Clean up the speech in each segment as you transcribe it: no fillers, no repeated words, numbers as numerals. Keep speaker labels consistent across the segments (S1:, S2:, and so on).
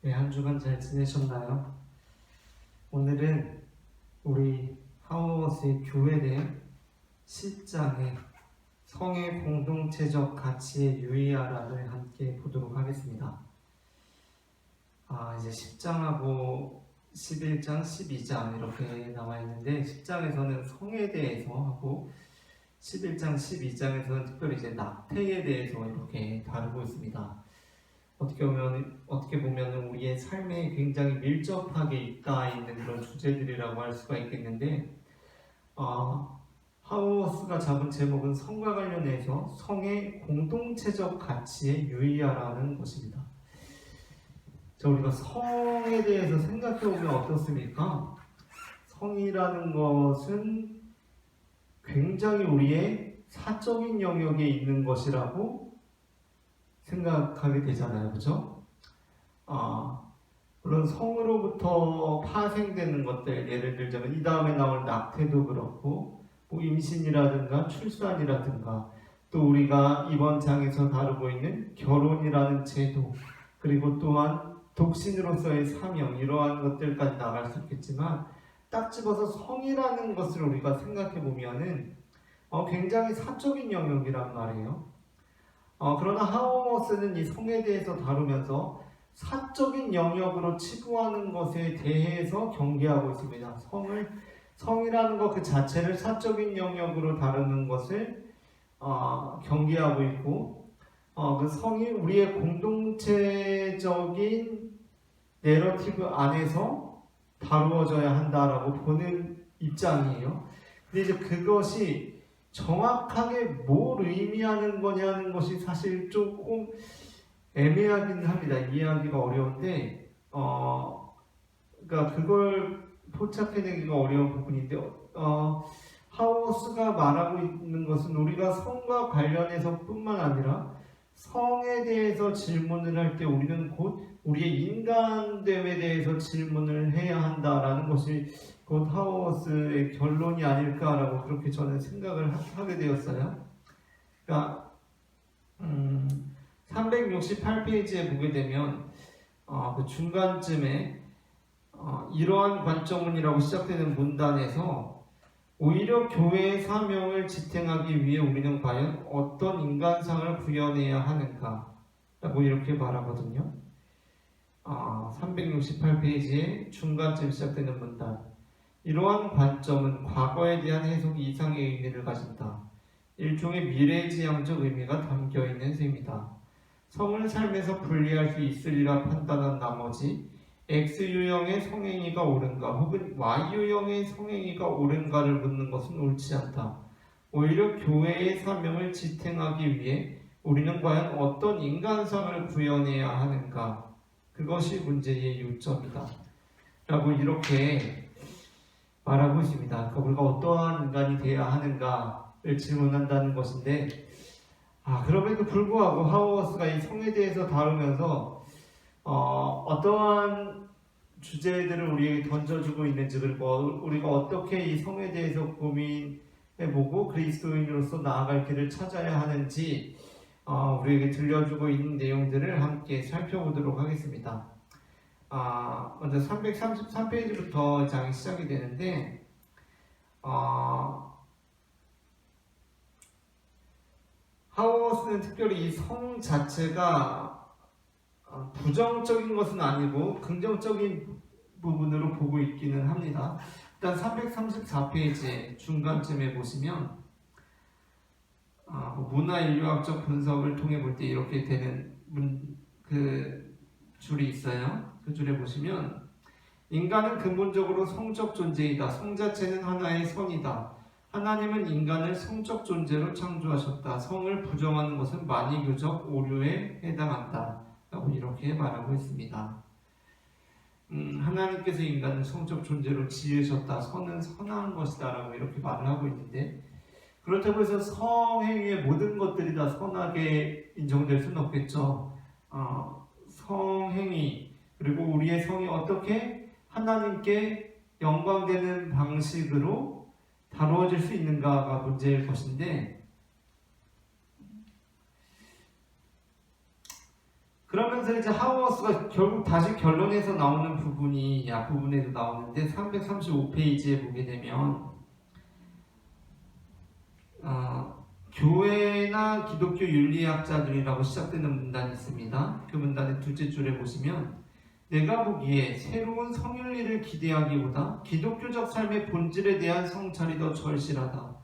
S1: 네, 한 주간 잘 지내셨나요? 오늘은 우리 하우머스의 교회의 10장의 성의 공동체적 가치의 유의하라를 함께 보도록 하겠습니다. 이제 10장하고 11장, 12장 이렇게 나와 있는데 10장에서는 성에 대해서 하고 11장, 12장에서는 특별히 이제 낙태에 대해서 이렇게 다루고 있습니다. 어떻게 보면 우리의 삶에 굉장히 밀접하게 있다 있는 그런 주제들이라고 할 수가 있겠는데, 하우어스가 잡은 제목은 성과 관련해서 성의 공동체적 가치에 유의하라는 것입니다. 자, 우리가 성에 대해서 생각해 보면 어떻습니까? 성이라는 것은 굉장히 우리의 사적인 영역에 있는 것이라고 생각하게 되잖아요, 그렇죠? 물론 성으로부터 파생되는 것들, 예를 들자면 이 다음에 나올 낙태도 그렇고 뭐 임신이라든가 출산이라든가 또 우리가 이번 장에서 다루고 있는 결혼이라는 제도, 그리고 또한 독신으로서의 사명, 이러한 것들까지 나갈 수 있겠지만 딱 집어서 성이라는 것을 우리가 생각해 보면은 굉장히 사적인 영역이란 말이에요. 그러나 하우머스는 이 성에 대해서 다루면서 사적인 영역으로 치부하는 것에 대해서 경계하고 있습니다. 성이라는 것 그 자체를 사적인 영역으로 다루는 것을 경계하고 있고, 그 성이 우리의 공동체적인 내러티브 안에서 다루어져야 한다라고 보는 입장이에요. 근데 이제 그것이 정확하게 뭘 의미하는 거냐는 것이 사실 조금 애매하긴 합니다. 이해하기가 어려운데, 그러니까 그걸 포착해내기가 어려운 부분인데, 하우스가 말하고 있는 것은 우리가 성과 관련해서 뿐만 아니라 성에 대해서 질문을 할 때 우리는 곧 우리의 인간됨에 대해서 질문을 해야 한다라는 것이 곧 하우스의 결론이 아닐까라고 그렇게 저는 생각을 하게 되었어요. 그러니까 368페이지에 보게 되면 그 중간쯤에 이러한 관점문이라고 시작되는 문단에서 오히려 교회의 사명을 지탱하기 위해 우리는 과연 어떤 인간상을 구현해야 하는가 라고 이렇게 말하거든요. 368페이지의 중간쯤 시작되는 문단, 이러한 관점은 과거에 대한 해석이 이상의 의미를 가진다. 일종의 미래지향적 의미가 담겨있는 셈이다. 성을 삶에서 분리할 수 있으리라 판단한 나머지 X유형의 성행위가 옳은가 혹은 Y유형의 성행위가 옳은가를 묻는 것은 옳지 않다. 오히려 교회의 사명을 지탱하기 위해 우리는 과연 어떤 인간상을 구현해야 하는가, 그것이 문제의 요점이다 라고 이렇게 말하고 있습니다. 그러니까 우리가 어떠한 인간이 되어야 하는가를 질문한다는 것인데, 그럼에도 불구하고 하우어스가 이 성에 대해서 다루면서 어떠한 주제들을 우리에게 던져주고 있는지, 그리고 우리가 어떻게 이 성에 대해서 고민해보고 그리스도인으로서 나아갈 길을 찾아야 하는지 우리에게 들려주고 있는 내용들을 함께 살펴보도록 하겠습니다. 먼저 333페이지부터 장이 시작이 되는데, 하우어스는 특별히 이 성 자체가 부정적인 것은 아니고 긍정적인 부분으로 보고 있기는 합니다. 일단 334페이지 중간쯤에 보시면 문화인류학적 분석을 통해 볼 때 이렇게 되는 그 줄이 있어요. 그 줄에 보시면 인간은 근본적으로 성적 존재이다. 성 자체는 하나의 성이다. 하나님은 인간을 성적 존재로 창조하셨다. 성을 부정하는 것은 만이교적 오류에 해당한다 라고 이렇게 말하고 있습니다. 하나님께서 인간을 성적 존재로 지으셨다. 선은 선한 것이다 라고 이렇게 말을 하고 있는데, 그렇다고 해서 성행위의 모든 것들이 다 선하게 인정될 수는 없겠죠. 성행위, 그리고 우리의 성이 어떻게 하나님께 영광되는 방식으로 다루어질 수 있는가가 문제일 것인데, 그러면서 이제 하우어스가 결국 다시 결론에서 나오는 부분이 앞부분에도 나오는데 335페이지에 보게 되면 교회나 기독교 윤리학자들이라고 시작되는 문단이 있습니다. 그 문단의 둘째 줄에 보시면 내가 보기에 새로운 성윤리를 기대하기보다 기독교적 삶의 본질에 대한 성찰이 더 절실하다.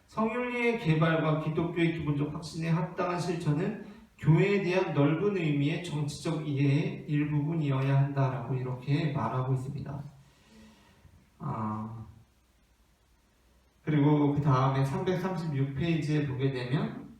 S1: 성윤리의 개발과 기독교의 기본적 확신에 합당한 실천은 교회에 대한 넓은 의미의 정치적 이해의 일부분이어야 한다라고 이렇게 말하고 있습니다. 그리고 그 다음에 336페이지에 보게 되면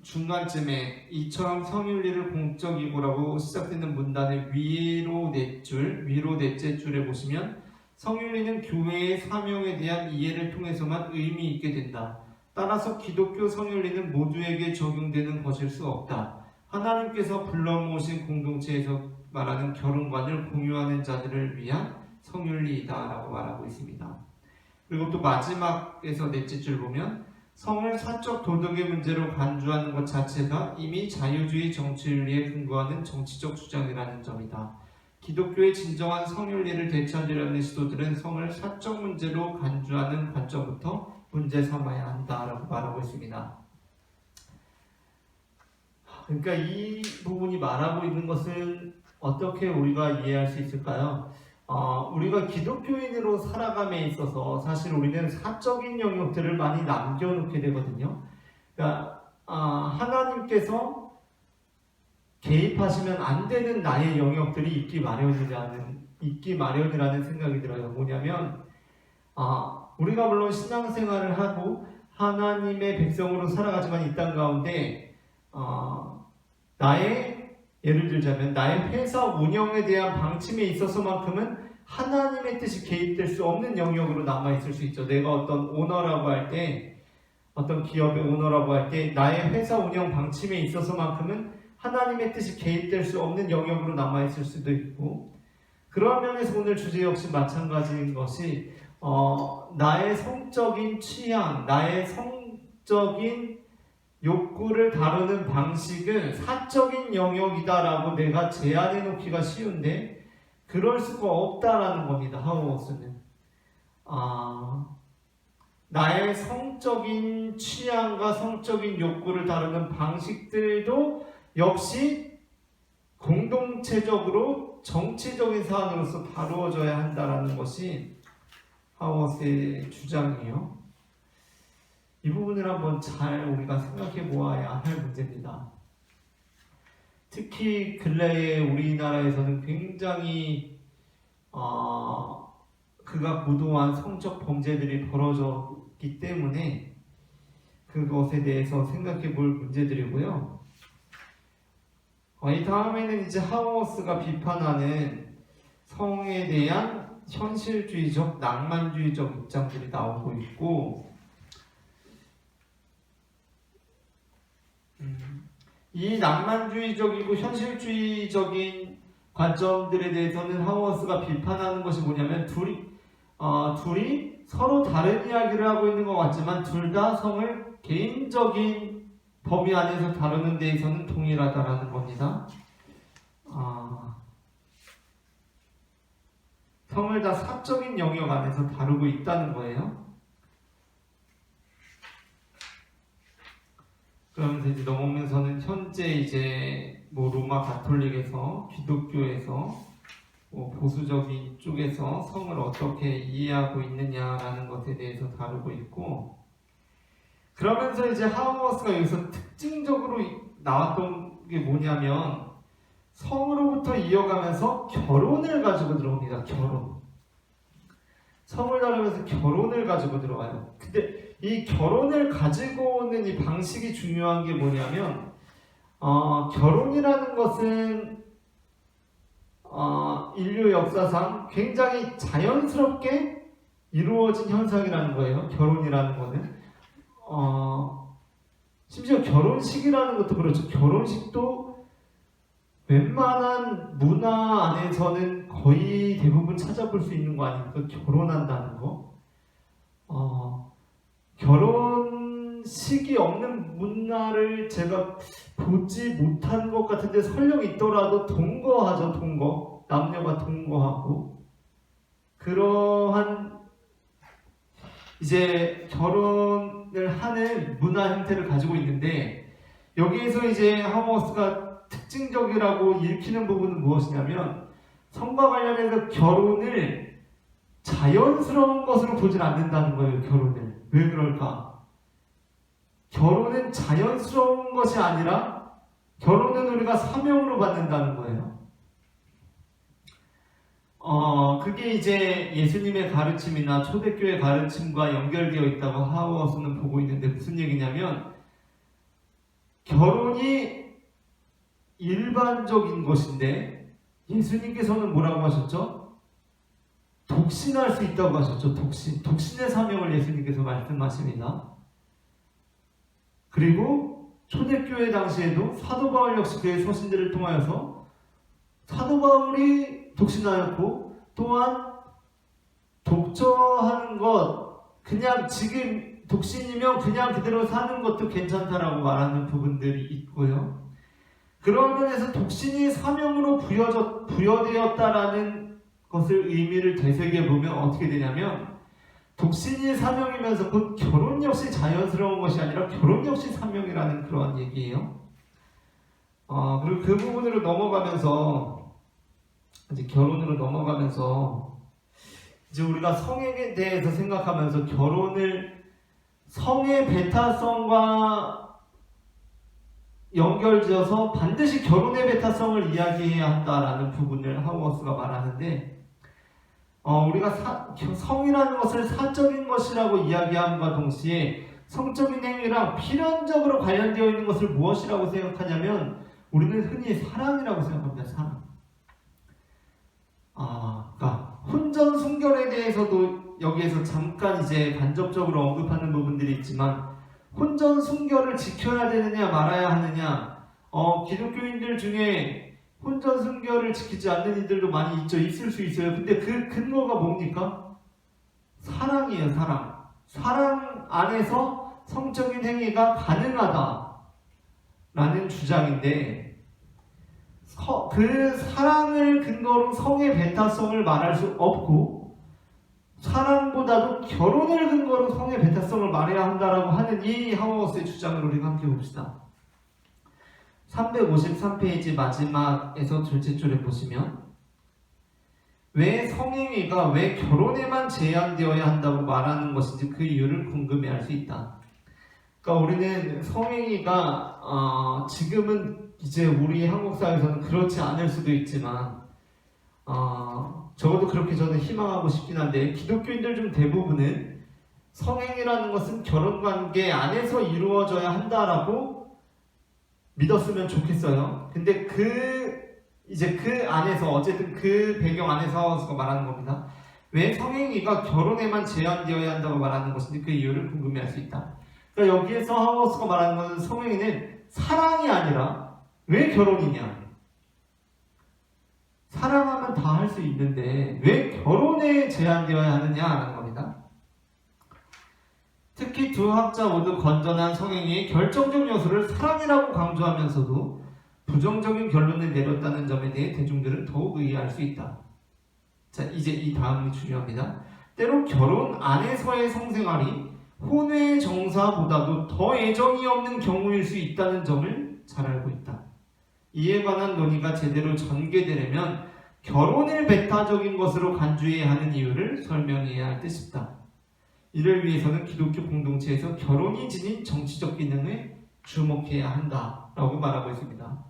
S1: 중간쯤에 이처럼 성윤리를 공적이고라고 시작되는 문단의 위로 넷째 줄에 보시면 성윤리는 교회의 사명에 대한 이해를 통해서만 의미 있게 된다. 따라서 기독교 성윤리는 모두에게 적용되는 것일 수 없다. 하나님께서 불러 모으신 공동체에서 말하는 결혼관을 공유하는 자들을 위한 성윤리이다 라고 말하고 있습니다. 그리고 또 마지막에서 넷째 줄 보면 성을 사적 도덕의 문제로 간주하는 것 자체가 이미 자유주의 정치윤리에 근거하는 정치적 주장이라는 점이다. 기독교의 진정한 성윤리를 되찾으려는 시도들은 성을 사적 문제로 간주하는 관점부터 문제 삼아야 한다라고 말하고 있습니다. 그러니까 이 부분이 말하고 있는 것은 어떻게 우리가 이해할 수 있을까요? 우리가 기독교인으로 살아감에 있어서 사실 우리는 사적인 영역들을 많이 남겨놓게 되거든요. 그러니까 하나님께서 개입하시면 안 되는 나의 영역들이 있기 마련이라는 생각이 들어요. 뭐냐면 우리가 물론 신앙생활을 하고 하나님의 백성으로 살아가지만 이 땅 가운데 예를 들자면 나의 회사 운영에 대한 방침에 있어서만큼은 하나님의 뜻이 개입될 수 없는 영역으로 남아있을 수 있죠. 내가 어떤 오너라고 할 때, 어떤 기업의 오너라고 할 때 나의 회사 운영 방침에 있어서만큼은 하나님의 뜻이 개입될 수 없는 영역으로 남아있을 수도 있고, 그런 면에서 오늘 주제 역시 마찬가지인 것이 나의 성적인 취향, 나의 성적인 욕구를 다루는 방식은 사적인 영역이다라고 내가 제안해 놓기가 쉬운데 그럴 수가 없다라는 겁니다. 하우어스는 나의 성적인 취향과 성적인 욕구를 다루는 방식들도 역시 공동체적으로 정치적인 사안으로서 다루어져야 한다라는 것이 하우어스의 주장이에요. 이 부분을 한번 잘 우리가 생각해 보아야 할 문제입니다. 특히 근래에 우리나라에서는 굉장히 극악무도한 성적 범죄들이 벌어졌기 때문에 그것에 대해서 생각해 볼 문제들이고요. 이 다음에는 이제 하우어스가 비판하는 성에 대한 현실주의적, 낭만주의적 입장들이 나오고 있고 이 낭만주의적이고 현실주의적인 관점들에 대해서는 하우어스가 비판하는 것이 뭐냐면 둘이 서로 다른 이야기를 하고 있는 것 같지만 둘 다 성을 개인적인 범위 안에서 다루는 데 있어서는 동일하다라는 겁니다. 성을 다 사적인 영역 안에서 다루고 있다는 거예요. 그러면서 이제 넘어오면서는 현재 이제 로마 가톨릭에서 기독교에서 보수적인 쪽에서 성을 어떻게 이해하고 있느냐라는 것에 대해서 다루고 있고 그러면서 이제 하우어스가 여기서 특징적으로 나왔던 게 뭐냐면 성으로부터 이어가면서 결혼을 가지고 들어옵니다. 성을 다루면서 결혼을 가지고 들어와요. 근데 이 결혼을 가지고 오는 이 방식이 중요한 게 뭐냐면 결혼이라는 것은 인류 역사상 굉장히 자연스럽게 이루어진 현상이라는 거예요. 결혼이라는 거는 심지어 결혼식이라는 것도 그렇죠. 결혼식도 웬만한 문화 안에서는 거의 대부분 찾아볼 수 있는 거 아닙니까? 결혼한다는 거. 결혼식을 식이 없는 문화를 제가 보지 못한 것 같은데 설령 있더라도 동거하죠. 동거. 남녀가 동거하고 그러한 이제 결혼을 하는 문화 형태를 가지고 있는데 여기에서 이제 하버스가 특징적이라고 일으키는 부분은 무엇이냐면 성과 관련해서 결혼을 자연스러운 것으로 보질 않는다는 거예요. 결혼을. 왜 그럴까? 결혼은 자연스러운 것이 아니라 결혼은 우리가 사명으로 받는다는 거예요. 그게 이제 예수님의 가르침이나 초대교회 가르침과 연결되어 있다고 하워스는 보고 있는데 무슨 얘기냐면 결혼이 일반적인 것인데 예수님께서는 뭐라고 하셨죠? 독신할 수 있다고 하셨죠. 독신의 사명을 예수님께서 말씀하십니다. 그리고 초대교회 당시에도 사도 바울 역시 그의 서신들을 통하여서 사도 바울이 독신하였고 또한 독처하는 것 그냥 지금 독신이면 그냥 그대로 사는 것도 괜찮다라고 말하는 부분들이 있고요. 그런 면에서 독신이 사명으로 부여되었다라는 것을 의미를 되새겨보면 어떻게 되냐면 독신이 사명이면서 곧 결혼 역시 자연스러운 것이 아니라 결혼 역시 사명이라는 그런 얘기예요. 그리고 그 부분으로 넘어가면서 이제 결혼으로 넘어가면서 이제 우리가 성에 대해서 생각하면서 결혼을 성의 배타성과 연결지어서 반드시 결혼의 배타성을 이야기해야 한다라는 부분을 하우어스가 말하는데 우리가 성이라는 것을 사적인 것이라고 이야기함과 동시에 성적인 행위랑 필연적으로 관련되어 있는 것을 무엇이라고 생각하냐면 우리는 흔히 사랑이라고 생각합니다. 사랑. 그러니까 혼전 순결에 대해서도 여기에서 잠깐 이제 간접적으로 언급하는 부분들이 있지만 혼전 순결을 지켜야 되느냐 말아야 하느냐 기독교인들 중에 혼전 순결을 지키지 않는 이들도 많이 있을 수 있어요. 근데 그 근거가 뭡니까? 사랑이에요. 사랑 안에서 성적인 행위가 가능하다라는 주장인데 그 사랑을 근거로 성의 배타성을 말할 수 없고 사랑보다도 결혼을 근거로 성의 배타성을 말해야 한다라고 하는 이 하우어스의 주장을 우리가 함께 봅시다. 353페이지 마지막에서 둘째 줄에 보시면 왜 성행위가 왜 결혼에만 제한되어야 한다고 말하는 것인지 그 이유를 궁금해할 수 있다. 그러니까 우리는 성행위가 지금은 이제 우리 한국 사회에서는 그렇지 않을 수도 있지만 적어도 그렇게 저는 희망하고 싶긴 한데 기독교인들 중 대부분은 성행위라는 것은 결혼관계 안에서 이루어져야 한다라고 믿었으면 좋겠어요. 근데 이제 그 안에서 어쨌든 그 배경 안에서 말하는 겁니다. 왜 성행위가 결혼에만 제한되어야 한다고 말하는 것인지 그 이유를 궁금해할 수 있다. 그러니까 여기에서 하우어스가 말하는 것은 성행위는 사랑이 아니라 왜 결혼이냐? 사랑하면 다 할 수 있는데 왜 결혼에 제한되어야 하느냐라는 겁니다. 특히 두 학자 모두 건전한 성행위의 결정적 요소를 사랑이라고 강조하면서도 부정적인 결론을 내렸다는 점에 대해 대중들은 더욱 의아할 수 있다. 자, 이제 이 다음이 중요합니다. 때로 결혼 안에서의 성생활이 혼외 정사보다도 더 애정이 없는 경우일 수 있다는 점을 잘 알고 있다. 이에 관한 논의가 제대로 전개되려면 결혼을 배타적인 것으로 간주해야 하는 이유를 설명해야 할 듯 싶다. 이를 위해서는 기독교 공동체에서 결혼이 지닌 정치적 기능에 주목해야 한다라고 말하고 있습니다.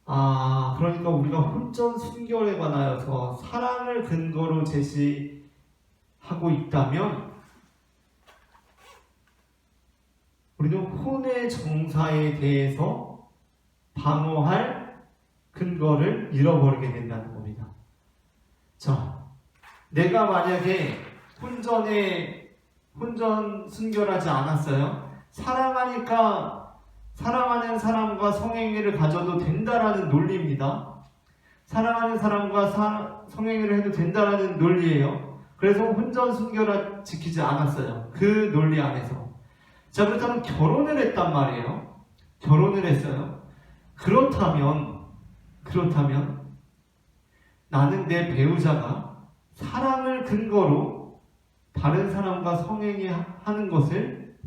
S1: 그러니까 우리가 혼전 순결에 관하여서 사랑을 근거로 제시하고 있다면 우리는 혼외 정사에 대해서 방어할 근거를 잃어버리게 된다는 겁니다. 자, 내가 만약에 혼전 순결하지 않았어요. 사랑하니까 사랑하는 사람과 성행위를 가져도 된다라는 논리입니다. 사랑하는 사람과 성행위를 해도 된다라는 논리예요. 그래서 혼전 순결을 지키지 않았어요. 그 논리 안에서. 자, 그렇다면 결혼을 했단 말이에요. 결혼을 했어요. 그렇다면 나는 내 배우자가 사랑을 근거로 다른 사람과 성행하는 것을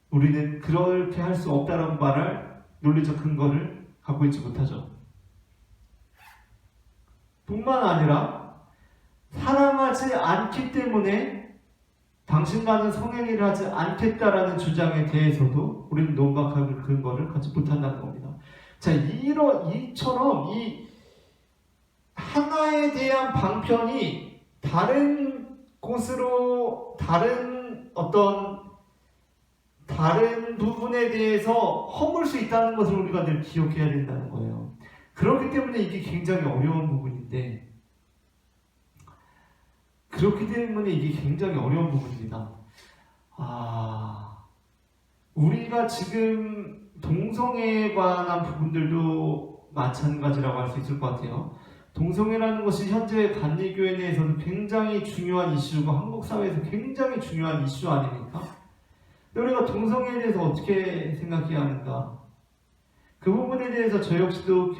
S1: 우리는 그렇게 할 수 없다라고 말할 논리적 근거를 갖고 있지 못하죠. 뿐만 아니라 사랑하지 않기 때문에 당신과는 성행위를 하지 않겠다라는 주장에 대해서도 우리는 논박할 근거를 갖지 못한다는 겁니다. 자, 이처럼 이 하나에 대한 방편이 다른 곳으로 다른 부분에 대해서 허물 수 있다는 것을 우리가 늘 기억해야 된다는 거예요. 그렇기 때문에 이게 굉장히 어려운 부분인데, 우리가 지금 동성애에 관한 부분들도 마찬가지라고 할 수 있을 것 같아요. 동성애라는 것이 현재 감리교회 내에서는 굉장히 중요한 이슈고 한국 사회에서 굉장히 중요한 이슈 아닙니까? 우리가 동성애에 대해서 어떻게 생각해야 하는가? 그 부분에 대해서 저 역시도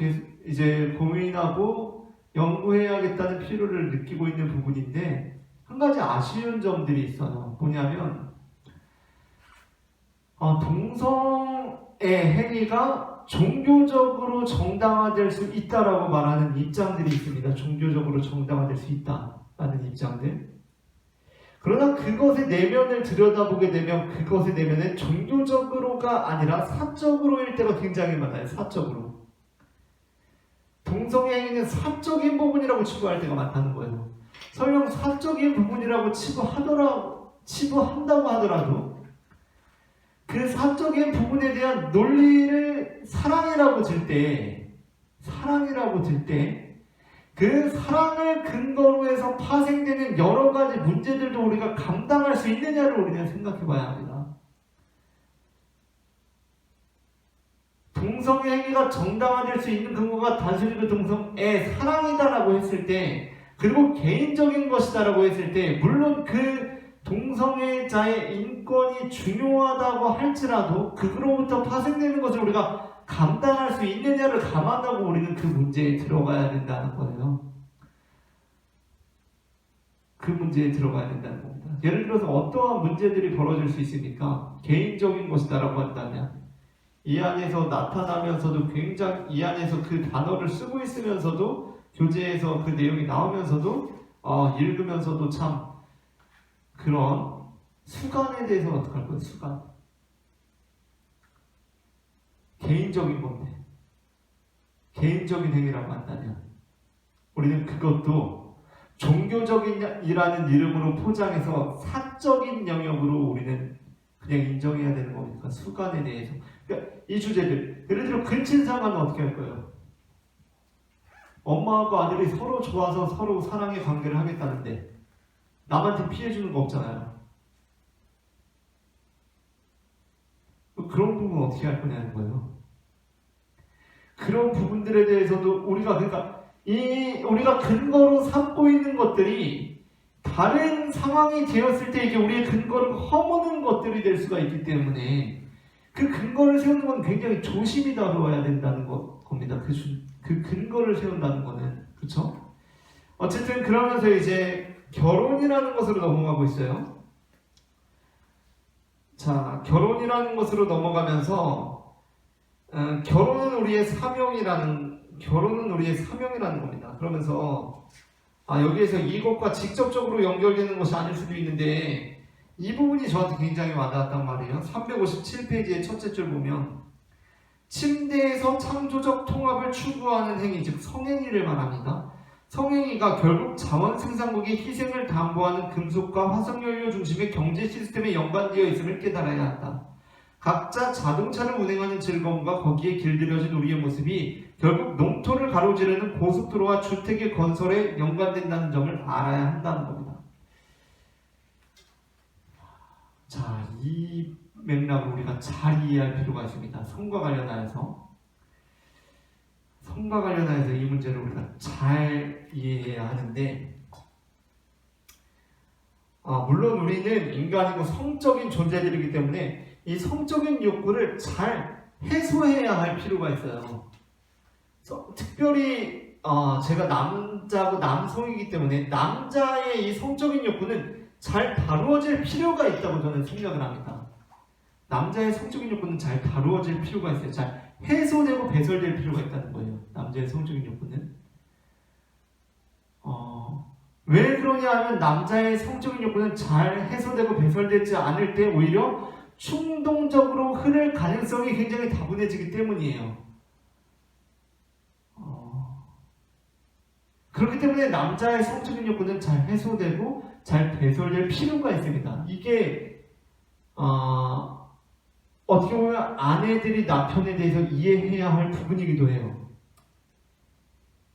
S1: 이제 고민하고 연구해야겠다는 필요를 느끼고 있는 부분인데, 한 가지 아쉬운 점들이 있어요. 뭐냐면 동성애 행위가 종교적으로 정당화될 수 있다라고 말하는 입장들이 있습니다. 종교적으로 정당화될 수 있다라는 입장들. 그러나 그것의 내면을 들여다보게 되면 그것의 내면은 종교적으로가 아니라 사적으로일 때가 굉장히 많아요. 사적으로. 동성애 행위는 사적인 부분이라고 치부할 때가 많다는 거예요. 설령 사적인 부분이라고 치부한다고 하더라도 그 사적인 부분에 대한 논리를 사랑이라고 들 때 그 사랑을 근거로 해서 파생되는 여러 가지 문제들도 우리가 감당할 수 있느냐를 우리는 생각해 봐야 합니다. 동성애 행위가 정당화될 수 있는 근거가 단순히 그 동성애 사랑이다라고 했을 때, 그리고 개인적인 것이다라고 했을 때, 물론 그 동성애자의 인권이 중요하다고 할지라도 그로부터 파생되는 것을 우리가 감당할 수 있느냐를 감안하고 우리는 그 문제에 들어가야 된다는 거예요. 그 문제에 들어가야 된다는 겁니다. 예를 들어서 어떠한 문제들이 벌어질 수 있습니까? 개인적인 것이다라고 한다면 이 안에서 나타나면서도 굉장히 이 안에서 그 단어를 쓰고 있으면서도 교재에서 그 내용이 나오면서도 읽으면서도 참 그런 수간에 대해서는 어떻게 할 거예요? 수간. 개인적인 건데, 개인적인 행위라고 한다면 우리는 그것도 종교적인이라는 이름으로 포장해서 사적인 영역으로 우리는 그냥 인정해야 되는 겁니까? 수간에 대해서. 그러니까 이 주제들, 예를 들어 근친상간은 어떻게 할 거예요? 엄마하고 아들이 서로 좋아서 서로 사랑의 관계를 하겠다는데 남한테 피해 주는 거 없잖아요. 그런 부분 어떻게 할 거냐는 거예요. 그런 부분들에 대해서도 우리가 근거로 삼고 있는 것들이 다른 상황이 되었을 때 이게 우리의 근거를 허무는 것들이 될 수가 있기 때문에 그 근거를 세우는 건 굉장히 조심히 다뤄야 된다는 겁니다. 그 근거를 세운다는 거는. 그렇죠? 어쨌든 그러면서 이제 결혼이라는 것으로 넘어가고 있어요. 자, 결혼이라는 것으로 넘어가면서 결혼은 우리의 사명이라는 겁니다. 그러면서 여기에서 이것과 직접적으로 연결되는 것이 아닐 수도 있는데 이 부분이 저한테 굉장히 와닿았단 말이에요. 357페이지의 첫째 줄 보면 침대에서 창조적 통합을 추구하는 행위, 즉 성행위를 말합니다. 성행위가 결국 자원 생산국의 희생을 담보하는 금속과 화석연료 중심의 경제 시스템에 연관되어 있음을 깨달아야 한다. 각자 자동차를 운행하는 즐거움과 거기에 길들여진 우리의 모습이 결국 농토를 가로지르는 고속도로와 주택의 건설에 연관된다는 점을 알아야 한다는 겁니다. 자, 이 맥락을 우리가 잘 이해할 필요가 있습니다. 성과 관련하여서 이 문제를 우리가 잘 이해해야 하는데 물론 우리는 인간이고 성적인 존재들이기 때문에 이 성적인 욕구를 잘 해소해야 할 필요가 있어요. 특별히 제가 남자고 남성이기 때문에 남자의 이 성적인 욕구는 잘 다루어질 필요가 있다고 저는 생각을 합니다. 남자의 성적인 욕구는 잘 다루어질 필요가 있어요. 잘 해소되고 배설될 필요가 있다는 거예요. 남자의 성적인 욕구는. 왜 그러냐 하면 남자의 성적인 욕구는 잘 해소되고 배설되지 않을 때 오히려 충동적으로 흐를 가능성이 굉장히 다분해지기 때문이에요. 그렇기 때문에 남자의 성적인 욕구는 잘 해소되고 잘 배설될 필요가 있습니다. 이게 어떻게 보면 아내들이 남편에 대해서 이해해야 할 부분이기도 해요.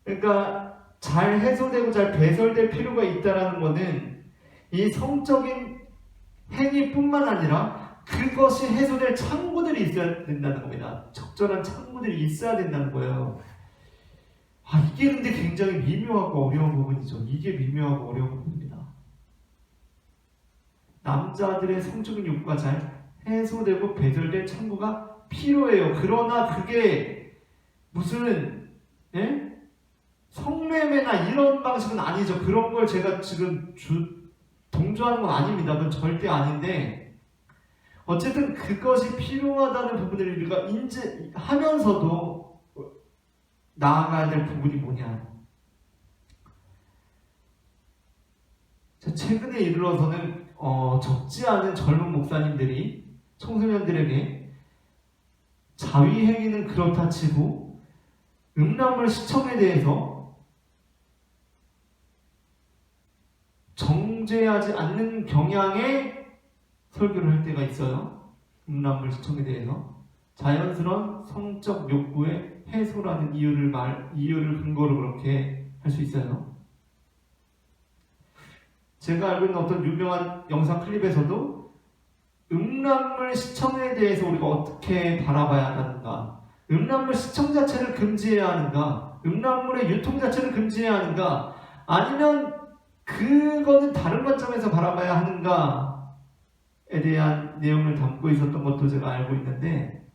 S1: 그러니까 잘 해소되고 잘 배설될 필요가 있다는 것은 이 성적인 행위뿐만 아니라 그것이 해소될 창구들이 있어야 된다는 겁니다. 적절한 창구들이 있어야 된다는 거예요. 이게 근데 굉장히 미묘하고 어려운 부분이죠. 이게 미묘하고 어려운 부분입니다. 남자들의 성적인 욕구가 잘 해소되고 배설될 창구가 필요해요. 그러나 그게 무슨 성매매나 이런 방식은 아니죠. 그런 걸 제가 지금 동조하는 건 아닙니다. 그건 절대 아닌데 어쨌든 그것이 필요하다는 부분을 우리가 인지하면서도 나아가야 될 부분이 뭐냐. 최근에 이르러서는 적지 않은 젊은 목사님들이 청소년들에게 자위행위는 그렇다 치고 음란물 시청에 대해서 정죄하지 않는 경향의 설교를 할 때가 있어요. 음란물 시청에 대해서 자연스러운 성적 욕구의 해소라는 이유를 근거로 그렇게 할 수 있어요. 제가 알고 있는 어떤 유명한 영상 클립에서도 음란물 시청에 대해서 우리가 어떻게 바라봐야 하는가, 음란물 시청 자체를 금지해야 하는가, 음란물의 유통 자체를 금지해야 하는가, 아니면 그거는 다른 관점에서 바라봐야 하는가에 대한 내용을 담고 있었던 것도 제가 알고 있는데,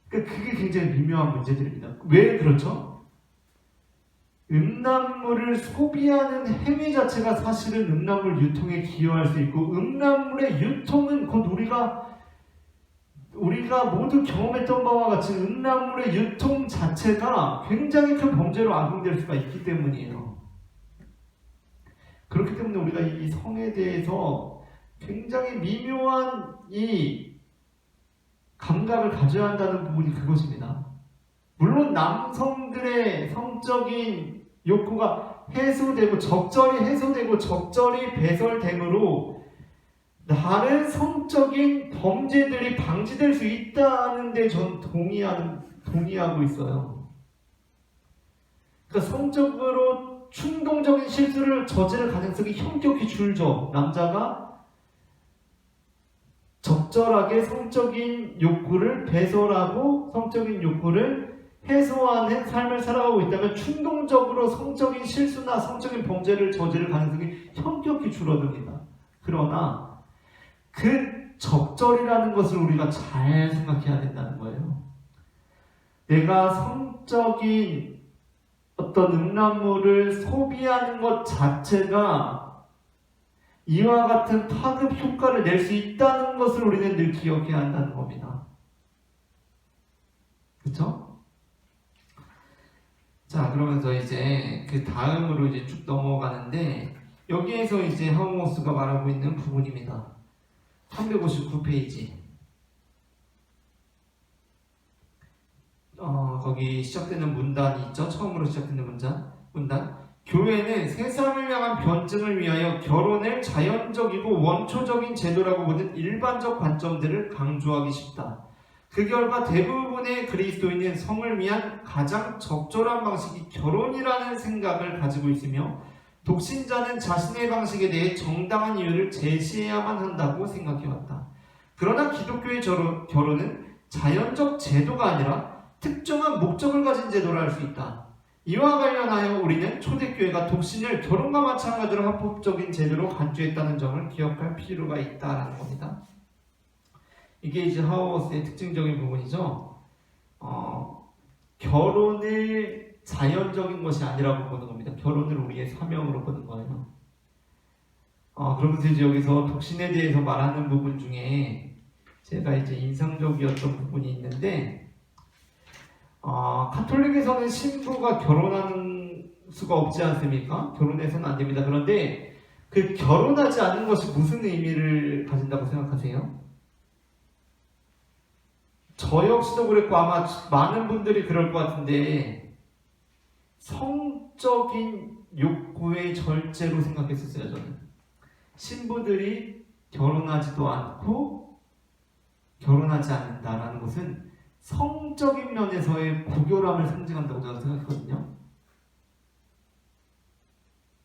S1: 그게 굉장히 미묘한 문제들입니다. 왜 그렇죠? 음란물을 소비하는 행위 자체가 사실은 음란물 유통에 기여할 수 있고, 음란물의 유통은 곧 우리가 모두 경험했던 바와 같이 음란물의 유통 자체가 굉장히 큰 범죄로 악용될 수가 있기 때문이에요. 그렇기 때문에 우리가 이 성에 대해서 굉장히 미묘한 이 감각을 가져야 한다는 부분이 그것입니다. 물론 남성들의 성적인 욕구가 적절히 해소되고 적절히 배설됨으로 다른 성적인 범죄들이 방지될 수 있다는 데 전 동의하고 있어요. 그러니까 성적으로 충동적인 실수를 저지를 가능성이 현격히 줄죠. 남자가 적절하게 성적인 욕구를 배설하고 성적인 욕구를 해소하는 삶을 살아가고 있다면 충동적으로 성적인 실수나 성적인 범죄를 저지를 가능성이 현격히 줄어듭니다. 그러나 그 적절이라는 것을 우리가 잘 생각해야 된다는 거예요. 내가 성적인 어떤 음란물을 소비하는 것 자체가 이와 같은 파급 효과를 낼 수 있다는 것을 우리는 늘 기억해야 한다는 겁니다. 그렇죠? 자, 그러면서 이제 그 다음으로 이제 쭉 넘어가는데, 여기에서 이제 하우모스가 말하고 있는 부분입니다. 359페이지. 거기 시작되는 문단이 있죠. 처음으로 시작되는 문단. 교회는 세상을 향한 변증을 위하여 결혼을 자연적이고 원초적인 제도라고 보는 일반적 관점들을 강조하기 쉽다. 그 결과 대부분의 그리스도인은 성을 위한 가장 적절한 방식이 결혼이라는 생각을 가지고 있으며, 독신자는 자신의 방식에 대해 정당한 이유를 제시해야만 한다고 생각해왔다. 그러나 기독교의 결혼은 자연적 제도가 아니라 특정한 목적을 가진 제도라 할 수 있다. 이와 관련하여 우리는 초대교회가 독신을 결혼과 마찬가지로 합법적인 제도로 간주했다는 점을 기억할 필요가 있다는 겁니다. 이게 이제 하우어스의 특징적인 부분이죠. 결혼을 자연적인 것이 아니라고 보는 겁니다. 결혼을 우리의 사명으로 보는 거예요. 그러면서 이제 여기서 독신에 대해서 말하는 부분 중에 제가 이제 인상적이었던 부분이 있는데, 가톨릭에서는 신부가 결혼하는 수가 없지 않습니까? 결혼해서는 안 됩니다. 그런데 그 결혼하지 않는 것이 무슨 의미를 가진다고 생각하세요? 저 역시도 그랬고 아마 많은 분들이 그럴 것 같은데 성적인 욕구의 절제로 생각했었어요. 저는 신부들이 결혼하지도 않고 결혼하지 않는다라는 것은 성적인 면에서의 고결함을 상징한다고 저는 생각했거든요.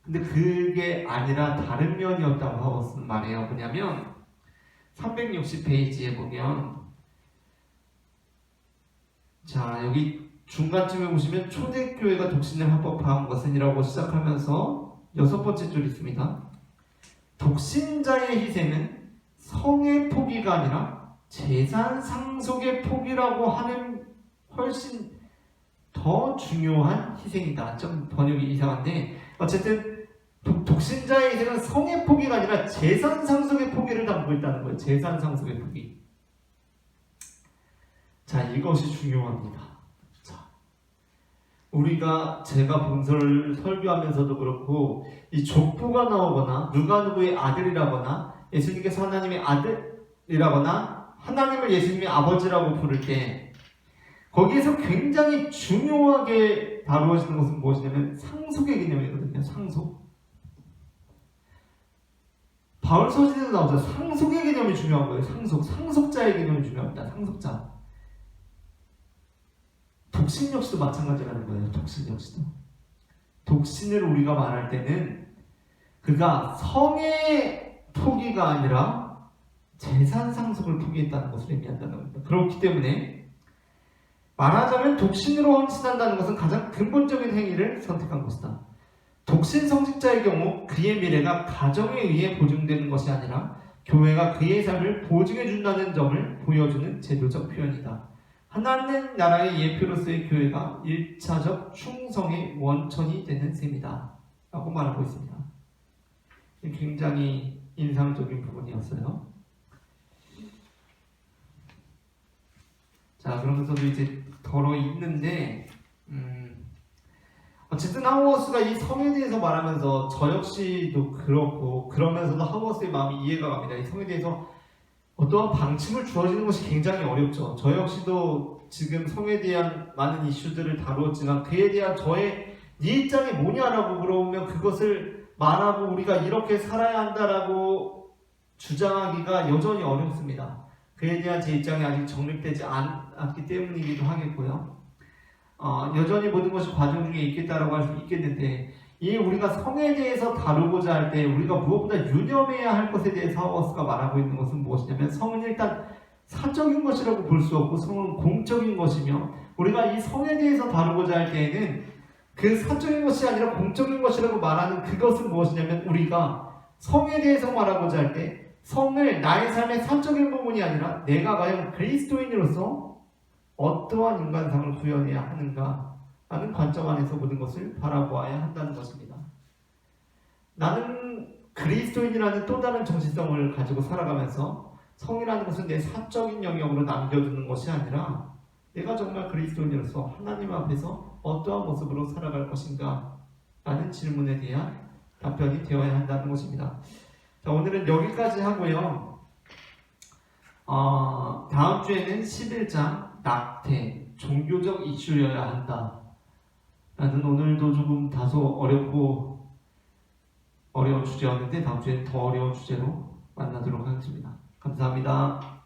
S1: 근데 그게 아니라 다른 면이었다고 하우스는 말해요. 뭐냐면 360페이지에 보면, 자 여기 중간쯤에 보시면 초대교회가 독신을 합법화한 것은 이라고 시작하면서 6번째 줄 있습니다. 독신자의 희생은 성의 포기가 아니라 재산 상속의 포기라고 하는 훨씬 더 중요한 희생이다. 좀 번역이 이상한데 어쨌든 독신자의 희생은 성의 포기가 아니라 재산 상속의 포기를 담고 있다는 거예요. 재산 상속의 포기. 자, 이것이 중요합니다. 자, 제가 본서를 설교하면서도 그렇고 이 족보가 나오거나 누가 누구의 아들이라거나 예수님께서 하나님의 아들이라거나 하나님을 예수님의 아버지라고 부를 때 거기에서 굉장히 중요하게 다루어지는 것은 무엇이냐면 상속의 개념이거든요. 상속. 바울 서신에도 나오죠. 상속의 개념이 중요한 거예요. 상속자의 개념이 중요합니다. 상속자. 독신 역시도 마찬가지라는 거예요. 독신 역시도. 독신을 우리가 말할 때는 그가 성의 포기가 아니라 재산 상속을 포기했다는 것을 의미한다는 겁니다. 그렇기 때문에 말하자면 독신으로 헌신한다는 것은 가장 근본적인 행위를 선택한 것이다. 독신 성직자의 경우 그의 미래가 가정에 의해 보증되는 것이 아니라 교회가 그의 삶을 보증해준다는 점을 보여주는 제도적 표현이다. 하나님 나라의 예표로서의 교회가 1차적 충성의 원천이 되는 셈이다 라고 말하고 있습니다. 굉장히 인상적인 부분이었어요. 자, 그러면서도 이제 덜어 있는데 어쨌든 하우어스가 이 성에 대해서 말하면서 저 역시도 그렇고 그러면서도 하우어스의 마음이 이해가 갑니다. 이 성에 대해서 어떠한 방침을 주어지는 것이 굉장히 어렵죠. 저 역시도 지금 성에 대한 많은 이슈들을 다루었지만 그에 대한 저의 네 입장이 뭐냐라고 물어보면 그것을 말하고 우리가 이렇게 살아야 한다라고 주장하기가 여전히 어렵습니다. 그에 대한 제 입장이 아직 정립되지 않았기 때문이기도 하겠고요. 여전히 모든 것이 과정 중에 있겠다라고 할 수 있겠는데 이 우리가 성에 대해서 다루고자 할 때 우리가 무엇보다 유념해야 할 것에 대해서 하우어스가 말하고 있는 것은 무엇이냐면 성은 일단 사적인 것이라고 볼 수 없고 성은 공적인 것이며 우리가 이 성에 대해서 다루고자 할 때에는 그 사적인 것이 아니라 공적인 것이라고 말하는 그것은 무엇이냐면 우리가 성에 대해서 말하고자 할 때 성을 나의 삶의 사적인 부분이 아니라 내가 과연 그리스도인으로서 어떠한 인간상을 구현해야 하는가 라는 관점 안에서 모든 것을 바라보아야 한다는 것입니다. 나는 그리스도인이라는 또 다른 정체성을 가지고 살아가면서 성이라는 것은 내 사적인 영역으로 남겨두는 것이 아니라 내가 정말 그리스도인으로서 하나님 앞에서 어떠한 모습으로 살아갈 것인가 라는 질문에 대한 답변이 되어야 한다는 것입니다. 자, 오늘은 여기까지 하고요. 다음 주에는 11장 낙태, 종교적 이슈여야 한다 라는 오늘도 조금 다소 어려운 주제였는데 다음 주에는 더 어려운 주제로 만나도록 하겠습니다. 감사합니다.